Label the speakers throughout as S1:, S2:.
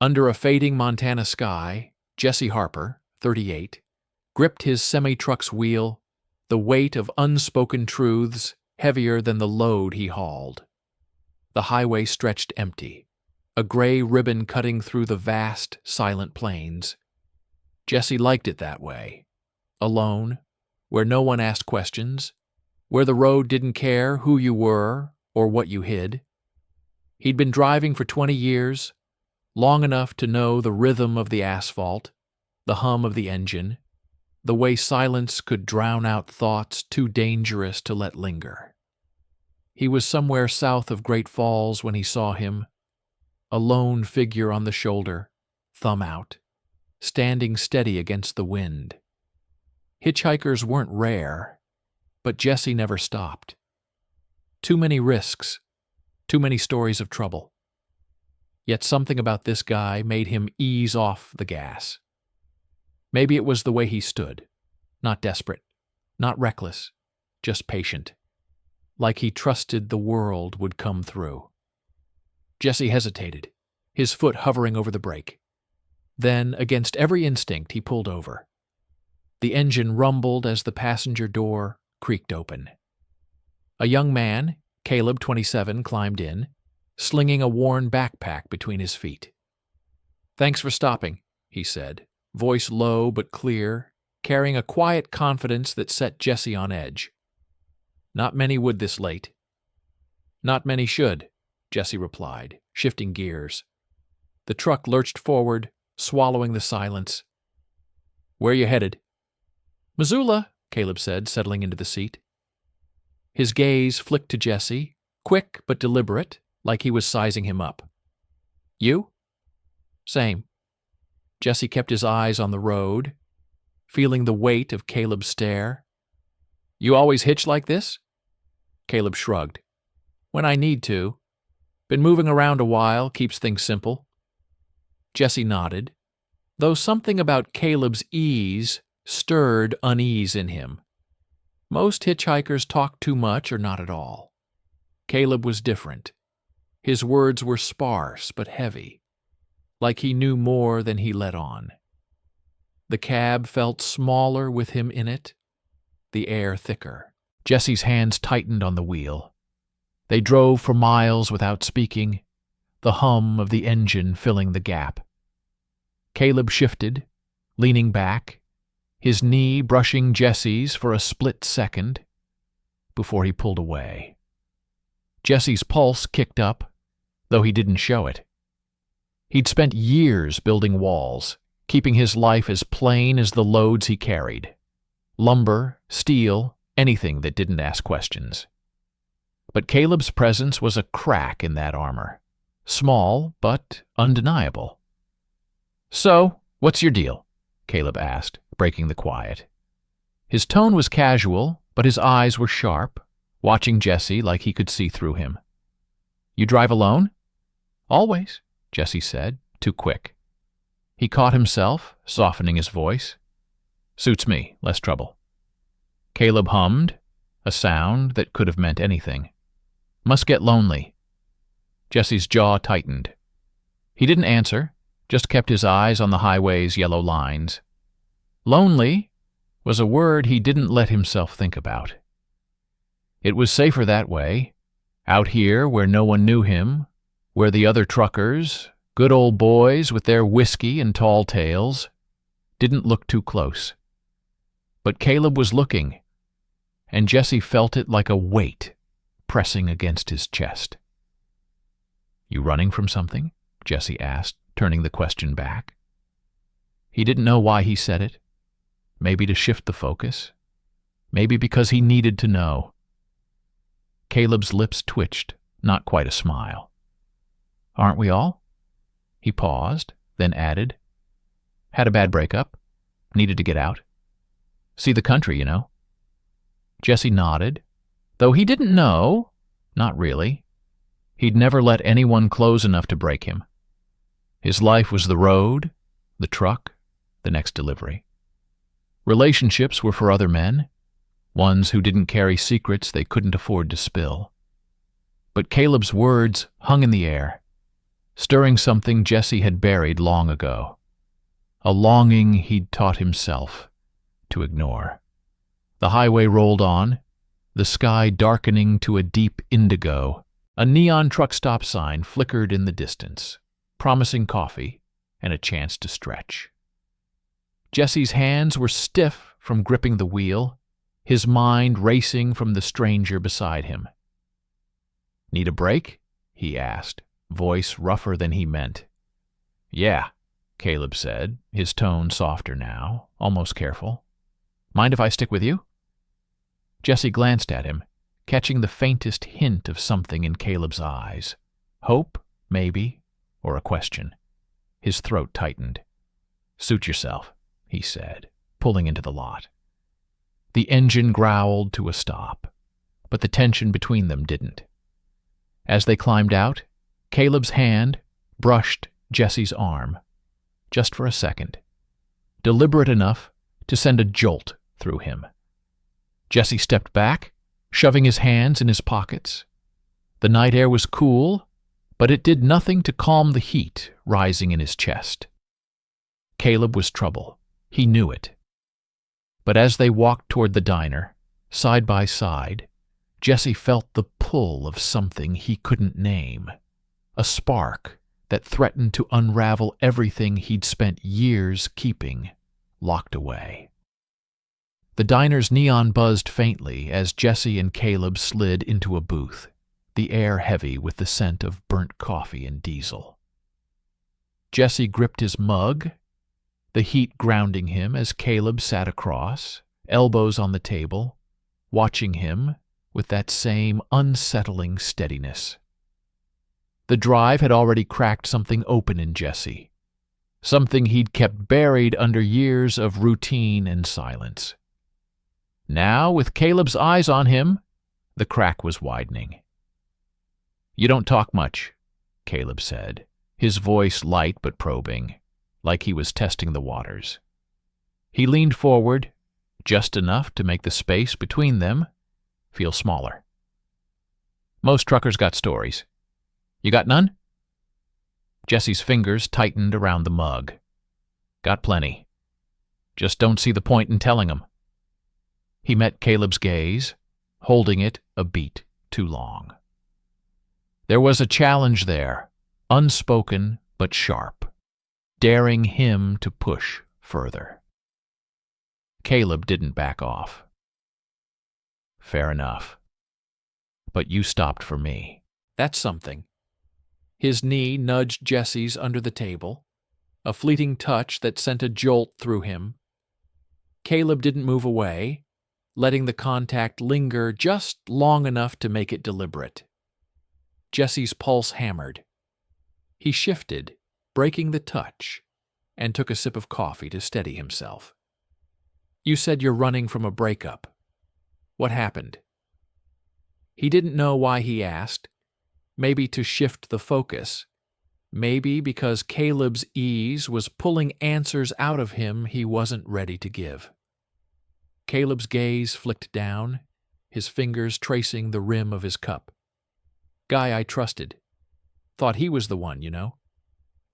S1: Under a fading Montana sky, Jesse Harper, 38, gripped his semi-truck's wheel, the weight of unspoken truths heavier than the load he hauled. The highway stretched empty, a gray ribbon cutting through the vast, silent plains. Jesse liked it that way. Alone, where no one asked questions, where the road didn't care who you were or what you hid. He'd been driving for 20 years, long enough to know the rhythm of the asphalt, the hum of the engine, the way silence could drown out thoughts too dangerous to let linger. He was somewhere south of Great Falls when he saw him, a lone figure on the shoulder, thumb out, standing steady against the wind. Hitchhikers weren't rare, but Jesse never stopped. Too many risks, too many stories of trouble. Yet something about this guy made him ease off the gas. Maybe it was the way he stood, not desperate, not reckless, just patient, like he trusted the world would come through. Jesse hesitated, his foot hovering over the brake. Then, against every instinct, he pulled over. The engine rumbled as the passenger door creaked open. A young man, Caleb, 27, climbed in, slinging a worn backpack between his feet. "Thanks for stopping," he said, voice low but clear, carrying a quiet confidence that set Jesse on edge. "Not many would this late." "Not many should," Jesse replied, shifting gears. The truck lurched forward, swallowing the silence. "Where you headed?" "Missoula," Caleb said, settling into the seat. His gaze flicked to Jesse, quick but deliberate, like he was sizing him up. "You?" "Same." Jesse kept his eyes on the road, feeling the weight of Caleb's stare. "You always hitch like this?" Caleb shrugged. "When I need to. Been moving around a while, keeps things simple." Jesse nodded, though something about Caleb's ease stirred unease in him. Most hitchhikers talk too much or not at all. Caleb was different. His words were sparse but heavy, like he knew more than he let on. The cab felt smaller with him in it, the air thicker. Jesse's hands tightened on the wheel. They drove for miles without speaking, the hum of the engine filling the gap. Caleb shifted, leaning back, his knee brushing Jesse's for a split second, before he pulled away. Jesse's pulse kicked up, though he didn't show it. He'd spent years building walls, keeping his life as plain as the loads he carried. Lumber, steel, anything that didn't ask questions. But Caleb's presence was a crack in that armor. Small, but undeniable. "So, what's your deal?" Caleb asked, breaking the quiet. His tone was casual, but his eyes were sharp, watching Jesse like he could see through him. "You drive alone?" "Always," Jesse said, too quick. He caught himself, softening his voice. "Suits me, less trouble." Caleb hummed, a sound that could have meant anything. "Must get lonely." Jesse's jaw tightened. He didn't answer, just kept his eyes on the highway's yellow lines. Lonely was a word he didn't let himself think about. It was safer that way, out here where no one knew him, where the other truckers, good old boys with their whiskey and tall tales, didn't look too close. But Caleb was looking, and Jesse felt it like a weight pressing against his chest. "You running from something?" Jesse asked, turning the question back. He didn't know why he said it. Maybe to shift the focus. Maybe because he needed to know. Caleb's lips twitched, not quite a smile. "Aren't we all?" He paused, then added, "Had a bad breakup. Needed to get out. See the country, you know." Jesse nodded, though he didn't know, not really. He'd never let anyone close enough to break him. His life was the road, the truck, the next delivery. Relationships were for other men, ones who didn't carry secrets they couldn't afford to spill. But Caleb's words hung in the air, stirring something Jesse had buried long ago, a longing he'd taught himself to ignore. The highway rolled on, the sky darkening to a deep indigo. A neon truck stop sign flickered in the distance, promising coffee and a chance to stretch. Jesse's hands were stiff from gripping the wheel, his mind racing from the stranger beside him. "Need a break?" he asked, voice rougher than he meant. "Yeah," Caleb said, his tone softer now, almost careful. "Mind if I stick with you?" Jesse glanced at him, catching the faintest hint of something in Caleb's eyes. Hope, maybe, or a question. His throat tightened. "Suit yourself," he said, pulling into the lot. The engine growled to a stop, but the tension between them didn't. As they climbed out, Caleb's hand brushed Jesse's arm, just for a second, deliberate enough to send a jolt through him. Jesse stepped back, shoving his hands in his pockets. The night air was cool, but it did nothing to calm the heat rising in his chest. Caleb was trouble. He knew it. But as they walked toward the diner, side by side, Jesse felt the pull of something he couldn't name, a spark that threatened to unravel everything he'd spent years keeping locked away. The diner's neon buzzed faintly as Jesse and Caleb slid into a booth, the air heavy with the scent of burnt coffee and diesel. Jesse gripped his mug, the heat grounding him as Caleb sat across, elbows on the table, watching him with that same unsettling steadiness. The drive had already cracked something open in Jesse, something he'd kept buried under years of routine and silence. Now, with Caleb's eyes on him, the crack was widening. "You don't talk much," Caleb said, his voice light but probing, like he was testing the waters. He leaned forward, just enough to make the space between them feel smaller. "Most truckers got stories. You got none?" Jesse's fingers tightened around the mug. "Got plenty. Just don't see the point in telling 'em." He met Caleb's gaze, holding it a beat too long. There was a challenge there, unspoken but sharp, daring him to push further. Caleb didn't back off. "Fair enough. But you stopped for me." "That's something." His knee nudged Jesse's under the table, a fleeting touch that sent a jolt through him. Caleb didn't move away, letting the contact linger just long enough to make it deliberate. Jesse's pulse hammered. He shifted, breaking the touch, and took a sip of coffee to steady himself. "You said you're running from a breakup. What happened?" He didn't know why he asked, maybe to shift the focus, maybe because Caleb's ease was pulling answers out of him he wasn't ready to give. Caleb's gaze flicked down, his fingers tracing the rim of his cup. "Guy I trusted. Thought he was the one, you know.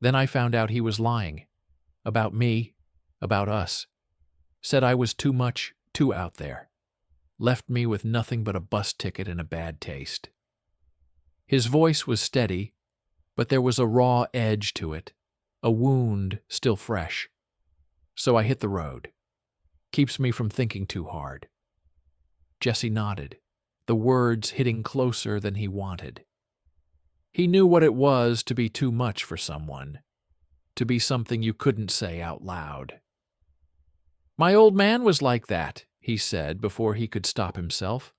S1: Then I found out he was lying. About me, about us. Said I was too much, too out there. Left me with nothing but a bus ticket and a bad taste." His voice was steady, but there was a raw edge to it, a wound still fresh. "So I hit the road. Keeps me from thinking too hard." Jesse nodded, the words hitting closer than he wanted. He knew what it was to be too much for someone, to be something you couldn't say out loud. "My old man was like that," he said before he could stop himself.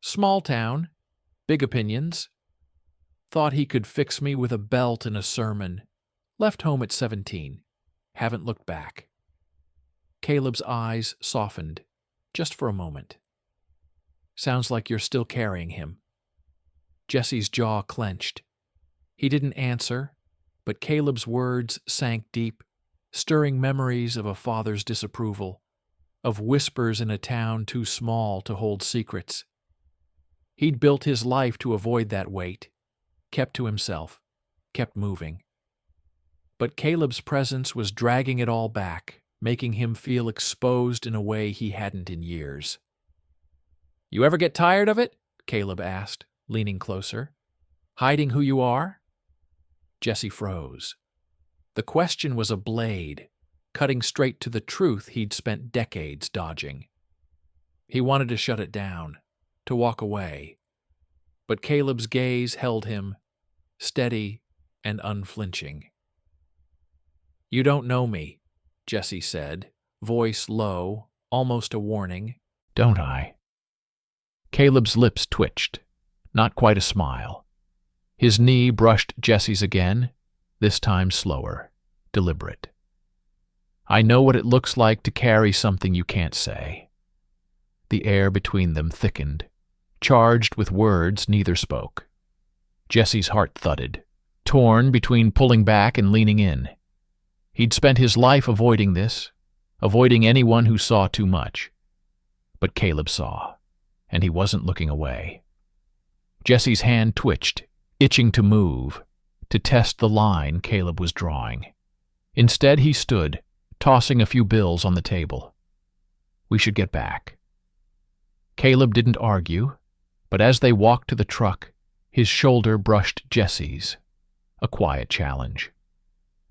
S1: "Small town, big opinions. Thought he could fix me with a belt and a sermon. Left home at 17. Haven't looked back." Caleb's eyes softened, just for a moment. "Sounds like you're still carrying him." Jesse's jaw clenched. He didn't answer, but Caleb's words sank deep, stirring memories of a father's disapproval, of whispers in a town too small to hold secrets. He'd built his life to avoid that weight, kept to himself, kept moving. But Caleb's presence was dragging it all back, making him feel exposed in a way he hadn't in years. "You ever get tired of it?" Caleb asked, leaning closer. "Hiding who you are?" Jesse froze. The question was a blade, cutting straight to the truth he'd spent decades dodging. He wanted to shut it down, to walk away. But Caleb's gaze held him, steady and unflinching. "You don't know me," Jesse said, voice low, almost a warning. "Don't I?" Caleb's lips twitched, not quite a smile. His knee brushed Jesse's again, this time slower, deliberate. "I know what it looks like to carry something you can't say." The air between them thickened, charged with words neither spoke. Jesse's heart thudded, torn between pulling back and leaning in. He'd spent his life avoiding this, avoiding anyone who saw too much. But Caleb saw, and he wasn't looking away. Jesse's hand twitched, itching to move, to test the line Caleb was drawing. Instead, he stood, tossing a few bills on the table. "We should get back." Caleb didn't argue, but as they walked to the truck, his shoulder brushed Jesse's, a quiet challenge.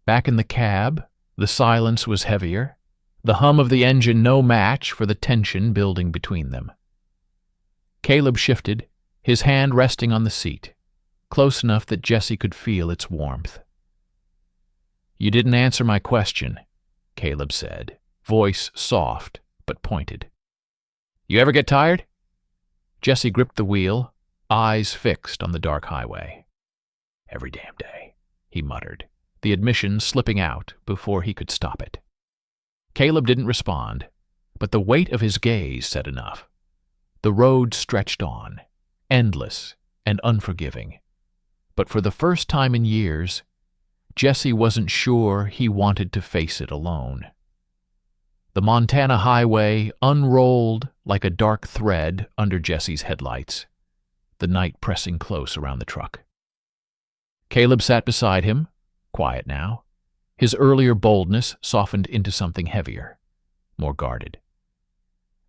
S1: Back in the cab, the silence was heavier, the hum of the engine no match for the tension building between them. Caleb shifted, his hand resting on the seat, close enough that Jesse could feel its warmth. "You didn't answer my question," Caleb said, voice soft but pointed. "You ever get tired?" Jesse gripped the wheel, eyes fixed on the dark highway. "Every damn day," he muttered, the admission slipping out before he could stop it. Caleb didn't respond, but the weight of his gaze said enough. The road stretched on, endless and unforgiving. But for the first time in years, Jesse wasn't sure he wanted to face it alone. The Montana highway unrolled like a dark thread under Jesse's headlights, the night pressing close around the truck. Caleb sat beside him, quiet now. His earlier boldness softened into something heavier, more guarded.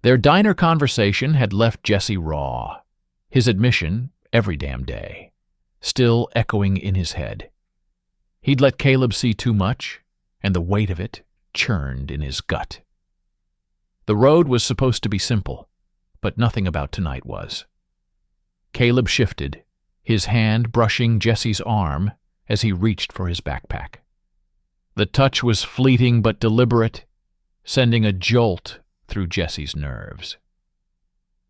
S1: Their diner conversation had left Jesse raw, his admission, every damn day, still echoing in his head. He'd let Caleb see too much, and the weight of it churned in his gut. The road was supposed to be simple, but nothing about tonight was. Caleb shifted, his hand brushing Jesse's arm as he reached for his backpack. The touch was fleeting but deliberate, sending a jolt through Jesse's nerves.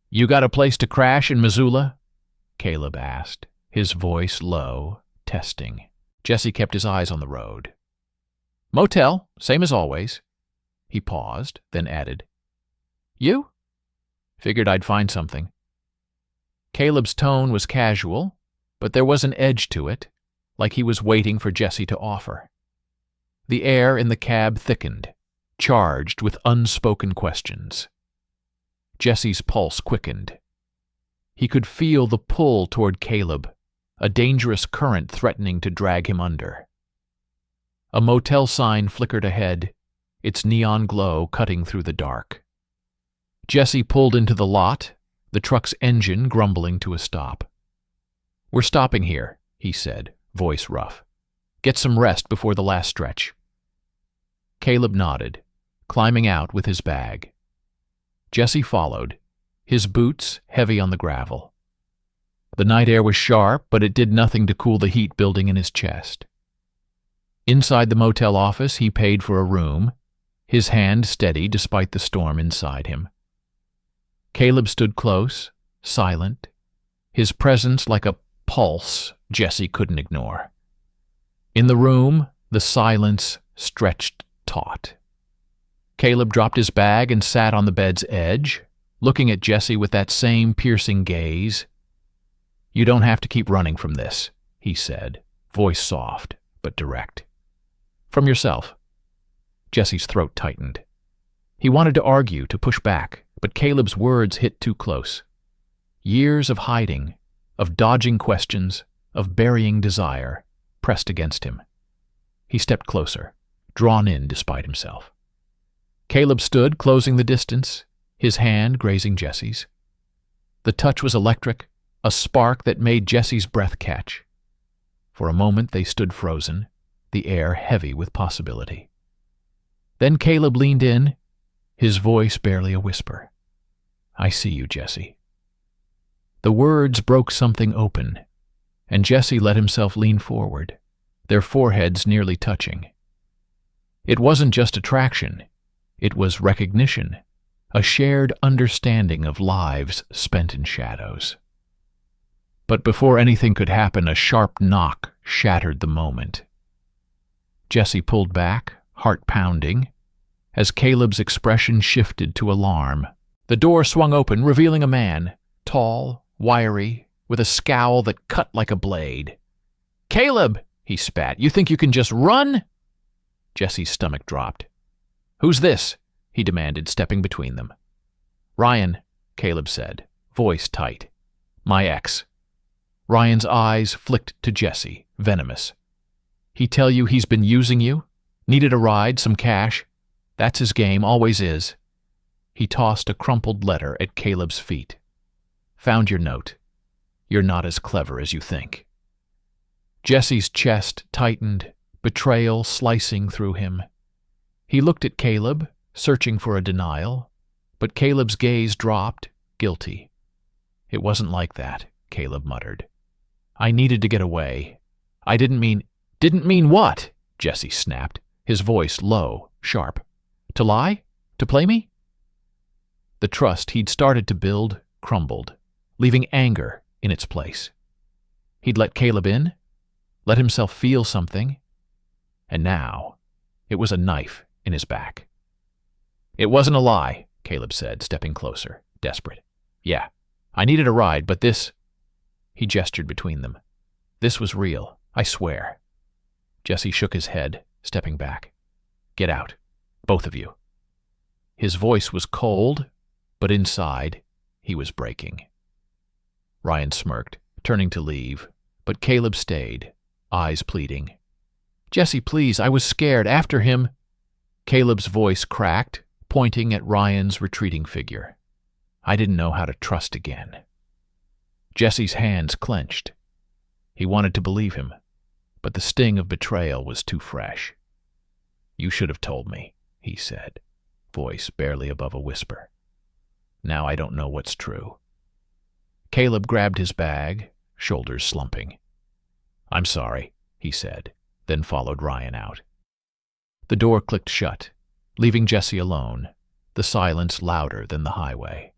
S1: "You got a place to crash in Missoula?" Caleb asked, his voice low, testing. Jesse kept his eyes on the road. "Motel, same as always." He paused, then added, "You?" "Figured I'd find something." Caleb's tone was casual, but there was an edge to it, like he was waiting for Jesse to offer. The air in the cab thickened, charged with unspoken questions. Jesse's pulse quickened. He could feel the pull toward Caleb, a dangerous current threatening to drag him under. A motel sign flickered ahead, its neon glow cutting through the dark. Jesse pulled into the lot, the truck's engine grumbling to a stop. "We're stopping here," he said, voice rough. "Get some rest before the last stretch." Caleb nodded, climbing out with his bag. Jesse followed, his boots heavy on the gravel. The night air was sharp, but it did nothing to cool the heat building in his chest. Inside the motel office, he paid for a room, his hand steady despite the storm inside him. Caleb stood close, silent, his presence like a pulse Jesse couldn't ignore. In the room, the silence stretched taut. Caleb dropped his bag and sat on the bed's edge, looking at Jesse with that same piercing gaze. "You don't have to keep running from this," he said, voice soft but direct. "From yourself." Jesse's throat tightened. He wanted to argue, to push back, but Caleb's words hit too close. Years of hiding, of dodging questions, of burying desire, pressed against him. He stepped closer, drawn in despite himself. Caleb stood, closing the distance, his hand grazing Jesse's. The touch was electric, a spark that made Jesse's breath catch. For a moment they stood frozen, the air heavy with possibility. Then Caleb leaned in, his voice barely a whisper. "I see you, Jesse." The words broke something open, and Jesse let himself lean forward, their foreheads nearly touching. It wasn't just attraction, it was recognition, a shared understanding of lives spent in shadows. But before anything could happen, a sharp knock shattered the moment. Jesse pulled back, heart pounding, as Caleb's expression shifted to alarm. The door swung open, revealing a man, tall, wiry, with a scowl that cut like a blade. "Caleb!" he spat. "You think you can just run?" Jesse's stomach dropped. "Who's this?" he demanded, stepping between them. "Ryan," Caleb said, voice tight. "My ex." Ryan's eyes flicked to Jesse, venomous. "He tell you he's been using you? Needed a ride, some cash? That's his game, always is." He tossed a crumpled letter at Caleb's feet. "Found your note. You're not as clever as you think." Jesse's chest tightened, betrayal slicing through him. He looked at Caleb, searching for a denial, but Caleb's gaze dropped, guilty. "It wasn't like that," Caleb muttered. "I needed to get away. I didn't mean—" "Didn't mean what?" Jesse snapped, his voice low, sharp. "To lie? To play me?" The trust he'd started to build crumbled, leaving anger in its place. He'd let Caleb in, let himself feel something, and now it was a knife in his back. "It wasn't a lie," Caleb said, stepping closer, desperate. "Yeah, I needed a ride, but this—" He gestured between them. "This was real, I swear." Jesse shook his head, stepping back. "Get out, both of you." His voice was cold, but inside, he was breaking. Ryan smirked, turning to leave, but Caleb stayed, eyes pleading. "Jesse, please, I was scared. After him—" Caleb's voice cracked, pointing at Ryan's retreating figure. "I didn't know how to trust again." Jesse's hands clenched. He wanted to believe him, but the sting of betrayal was too fresh. "You should have told me," he said, voice barely above a whisper. "Now I don't know what's true." Caleb grabbed his bag, shoulders slumping. "I'm sorry," he said, then followed Ryan out. The door clicked shut, leaving Jesse alone, the silence louder than the highway.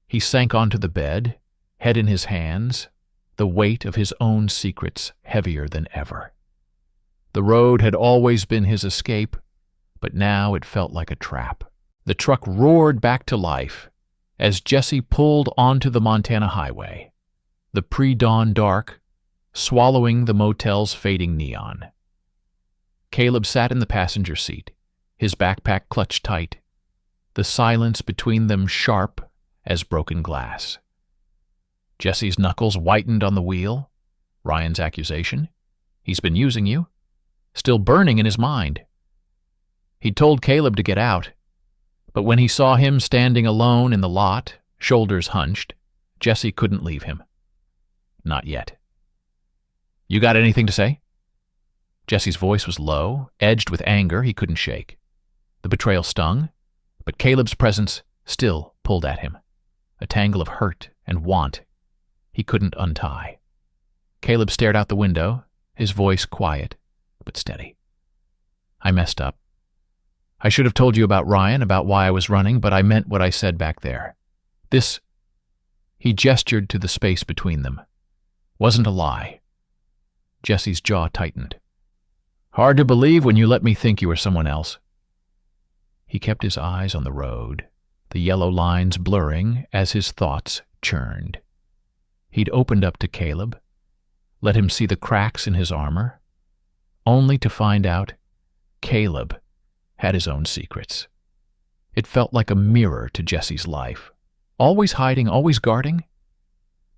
S1: He sank onto the bed, head in his hands, the weight of his own secrets heavier than ever. The road had always been his escape, but now it felt like a trap. The truck roared back to life as Jesse pulled onto the Montana highway, the pre-dawn dark swallowing the motel's fading neon. Caleb sat in the passenger seat, his backpack clutched tight, the silence between them sharp as broken glass. Jesse's knuckles whitened on the wheel. Ryan's accusation, "He's been using you," still burning in his mind. He'd told Caleb to get out, but when he saw him standing alone in the lot, shoulders hunched, Jesse couldn't leave him. Not yet. "You got anything to say?" Jesse's voice was low, edged with anger he couldn't shake. The betrayal stung, but Caleb's presence still pulled at him, a tangle of hurt and want he couldn't untie. Caleb stared out the window, his voice quiet but steady. "I messed up. I should have told you about Ryan, about why I was running, but I meant what I said back there. This," he gestured to the space between them, "wasn't a lie." Jesse's jaw tightened. "Hard to believe when you let me think you were someone else." He kept his eyes on the road, the yellow lines blurring as his thoughts churned. He'd opened up to Caleb, let him see the cracks in his armor, only to find out Caleb had his own secrets. It felt like a mirror to Jesse's life. Always hiding, always guarding.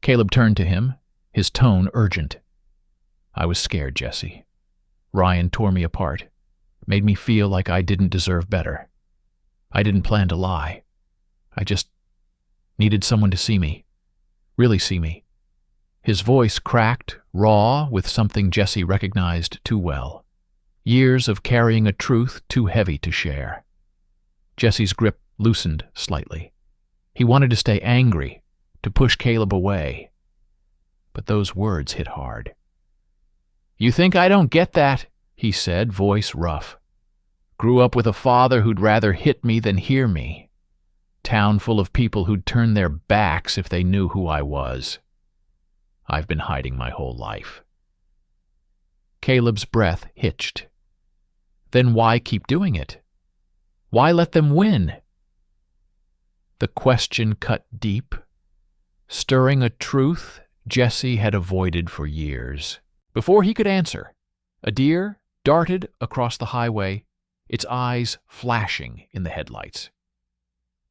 S1: Caleb turned to him, his tone urgent. I was scared, Jesse. Ryan tore me apart, made me feel like I didn't deserve better. I didn't plan to lie. I just needed someone to see me, really see me. His voice cracked, raw, with something Jesse recognized too well. Years of carrying a truth too heavy to share. Jesse's grip loosened slightly. He wanted to stay angry, to push Caleb away. But those words hit hard. "You think I don't get that?" he said, voice rough. "Grew up with a father who'd rather hit me than hear me. Town full of people who'd turn their backs if they knew who I was. I've been hiding my whole life." Caleb's breath hitched. Then why keep doing it? Why let them win? The question cut deep, stirring a truth Jesse had avoided for years. Before he could answer, a deer darted across the highway, its eyes flashing in the headlights.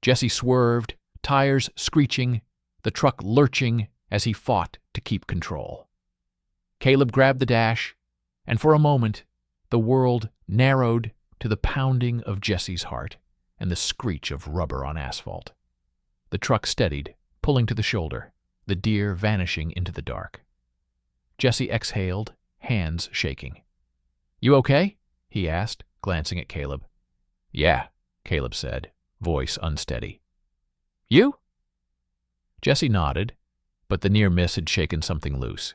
S1: Jesse swerved, tires screeching, the truck lurching as he fought to keep control. Caleb grabbed the dash, and for a moment, the world narrowed to the pounding of Jesse's heart and the screech of rubber on asphalt. The truck steadied, pulling to the shoulder, the deer vanishing into the dark. Jesse exhaled, hands shaking. "You okay?" he asked, glancing at Caleb. "Yeah," Caleb said, voice unsteady. "You?" Jesse nodded, but the near miss had shaken something loose.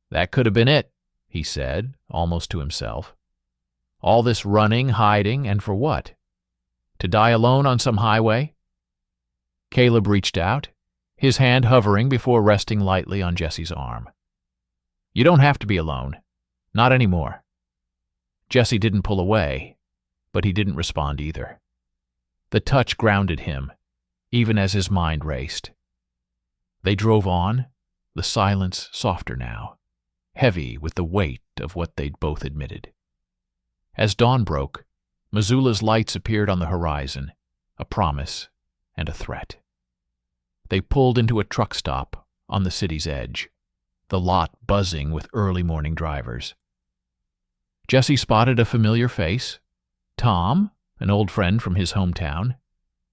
S1: "That could have been it," he said, almost to himself. "All this running, hiding, and for what? To die alone on some highway?" Caleb reached out, his hand hovering before resting lightly on Jesse's arm. "You don't have to be alone. Not anymore." Jesse didn't pull away, but he didn't respond either. The touch grounded him, even as his mind raced. They drove on, the silence softer now, heavy with the weight of what they'd both admitted. As dawn broke, Missoula's lights appeared on the horizon, a promise and a threat. They pulled into a truck stop on the city's edge, the lot buzzing with early morning drivers. Jesse spotted a familiar face, Tom, an old friend from his hometown,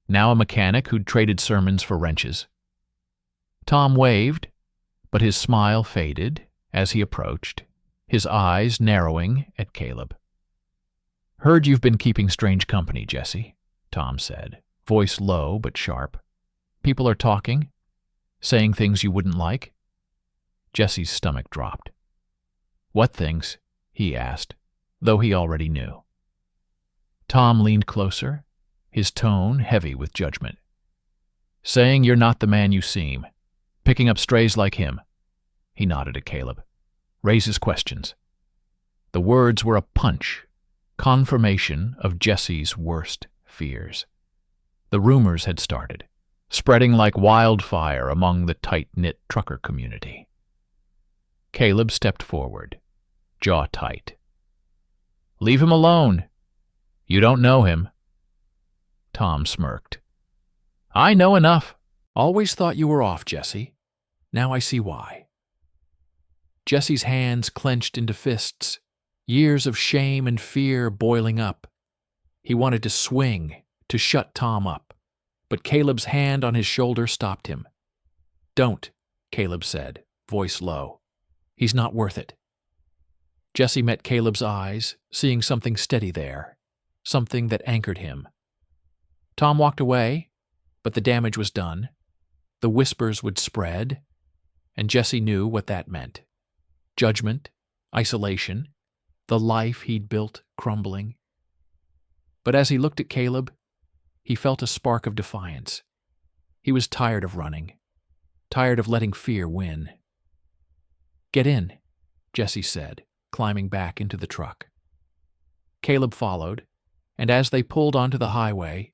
S1: now a mechanic who'd traded sermons for wrenches. Tom waved, but his smile faded as he approached, his eyes narrowing at Caleb. "Heard you've been keeping strange company, Jesse," Tom said, voice low but sharp. "People are talking, saying things you wouldn't like." Jesse's stomach dropped. "What things?" he asked, though he already knew. Tom leaned closer, his tone heavy with judgment. "Saying you're not the man you seem, picking up strays like him." He nodded at Caleb. "Raises questions." The words were a punch, confirmation of Jesse's worst fears. The rumors had started, spreading like wildfire among the tight-knit trucker community. Caleb stepped forward, jaw tight. "Leave him alone. You don't know him." Tom smirked. "I know enough." "Always thought you were off, Jesse. Now I see why." Jesse's hands clenched into fists, years of shame and fear boiling up. He wanted to swing, to shut Tom up, but Caleb's hand on his shoulder stopped him. "Don't," Caleb said, voice low. "He's not worth it." Jesse met Caleb's eyes, seeing something steady there, something that anchored him. Tom walked away, but the damage was done. The whispers would spread, and Jesse knew what that meant. Judgment, isolation, the life he'd built crumbling. But as he looked at Caleb, he felt a spark of defiance. He was tired of running, tired of letting fear win. "Get in," Jesse said, climbing back into the truck. Caleb followed, and as they pulled onto the highway,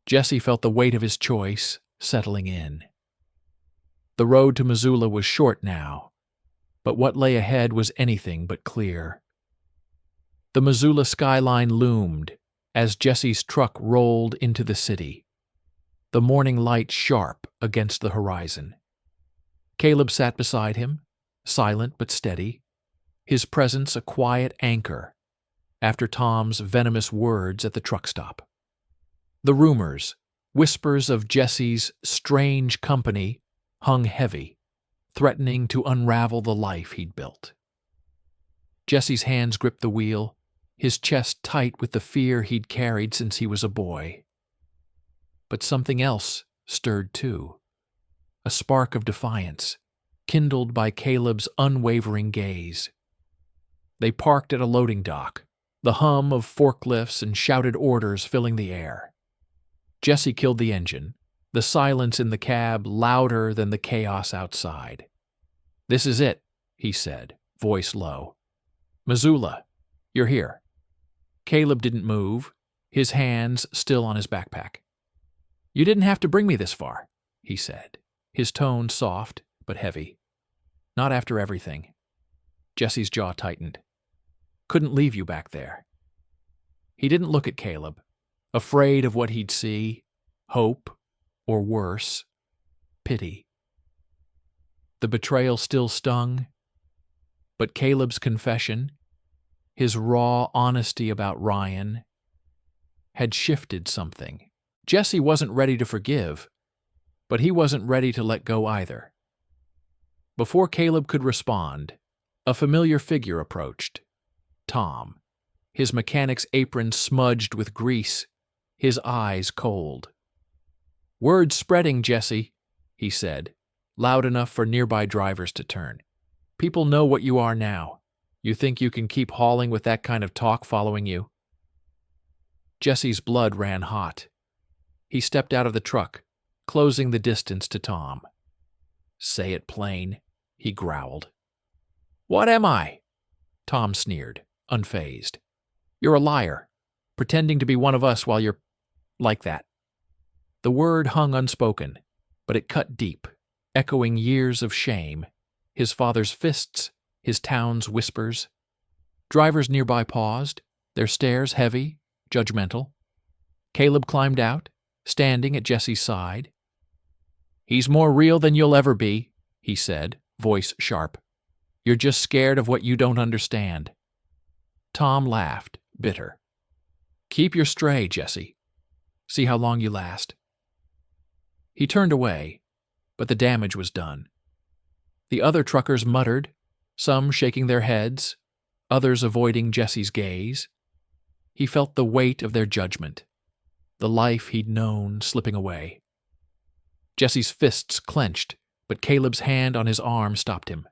S1: Jesse felt the weight of his choice settling in. The road to Missoula was short now, but what lay ahead was anything but clear. The Missoula skyline loomed as Jesse's truck rolled into the city, the morning light sharp against the horizon. Caleb sat beside him, silent but steady, his presence a quiet anchor after Tom's venomous words at the truck stop. The rumors, whispers of Jesse's strange company, hung heavy, threatening to unravel the life he'd built. Jesse's hands gripped the wheel, his chest tight with the fear he'd carried since he was a boy. But something else stirred too, a spark of defiance, kindled by Caleb's unwavering gaze. They parked at a loading dock, the hum of forklifts and shouted orders filling the air. Jesse killed the engine, the silence in the cab louder than the chaos outside. "This is it," he said, voice low. "Missoula, you're here." Caleb didn't move, his hands still on his backpack. "You didn't have to bring me this far," he said, his tone soft but heavy. "Not after everything." Jesse's jaw tightened. "Couldn't leave you back there." He didn't look at Caleb, afraid of what he'd see, hope, or worse, pity. The betrayal still stung, but Caleb's confession, his raw honesty about Ryan, had shifted something. Jesse wasn't ready to forgive, but he wasn't ready to let go either. Before Caleb could respond, a familiar figure approached. Tom, his mechanic's apron smudged with grease, his eyes cold. "Word's spreading, Jesse," he said, loud enough for nearby drivers to turn. "People know what you are now. You think you can keep hauling with that kind of talk following you?" Jesse's blood ran hot. He stepped out of the truck, closing the distance to Tom. "Say it plain," he growled. "What am I?" Tom sneered, unfazed. "You're a liar, pretending to be one of us while you're like that." The word hung unspoken, but it cut deep, echoing years of shame, his father's fists, his town's whispers. Drivers nearby paused, their stares heavy, judgmental. Caleb climbed out, standing at Jesse's side. "He's more real than you'll ever be," he said, voice sharp. "You're just scared of what you don't understand." Tom laughed, bitter. "Keep your stray, Jesse. See how long you last." He turned away, but the damage was done. The other truckers muttered, some shaking their heads, others avoiding Jesse's gaze. He felt the weight of their judgment, the life he'd known slipping away. Jesse's fists clenched, but Caleb's hand on his arm stopped him.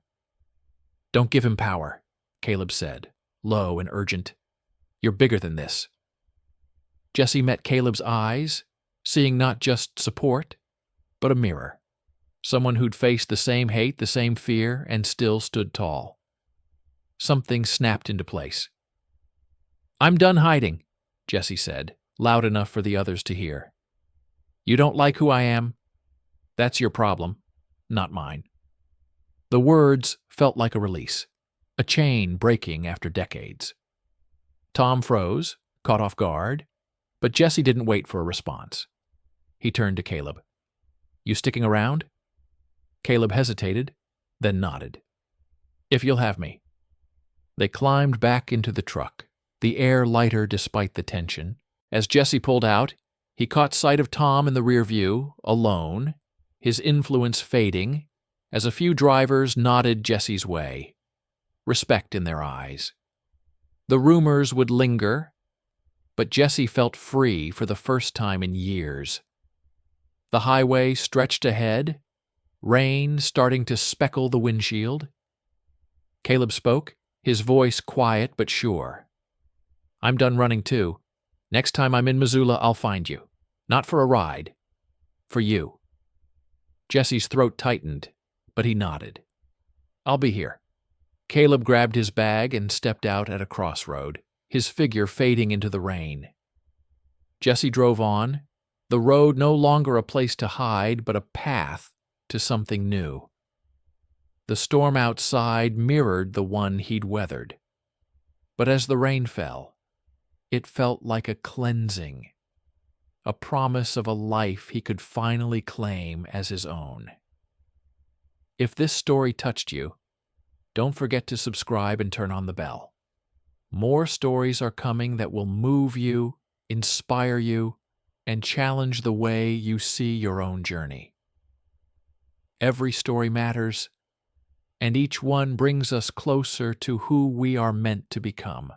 S1: "Don't give him power," Caleb said, low and urgent. "You're bigger than this." Jesse met Caleb's eyes, seeing not just support, but a mirror. Someone who'd faced the same hate, the same fear, and still stood tall. Something snapped into place. "I'm done hiding," Jesse said, loud enough for the others to hear. "You don't like who I am? That's your problem, not mine." The words felt like a release, a chain breaking after decades. Tom froze, caught off guard, but Jesse didn't wait for a response. He turned to Caleb. "You sticking around?" Caleb hesitated, then nodded. "If you'll have me." They climbed back into the truck, the air lighter despite the tension. As Jesse pulled out, he caught sight of Tom in the rear view, alone, his influence fading, as a few drivers nodded Jesse's way, respect in their eyes. The rumors would linger, but Jesse felt free for the first time in years. The highway stretched ahead, rain starting to speckle the windshield. Caleb spoke, his voice quiet but sure. "I'm done running too. Next time I'm in Missoula, I'll find you. Not for a ride. For you." Jesse's throat tightened, but he nodded. "I'll be here." Caleb grabbed his bag and stepped out at a crossroad, his figure fading into the rain. Jesse drove on, the road no longer a place to hide, but a path to something new. The storm outside mirrored the one he'd weathered. But as the rain fell, it felt like a cleansing, a promise of a life he could finally claim as his own. If this story touched you, Don't forget to subscribe and turn on the bell. More stories are coming that will move you, inspire you, and challenge the way you see your own journey. Every story matters, and each one brings us closer to who we are meant to become.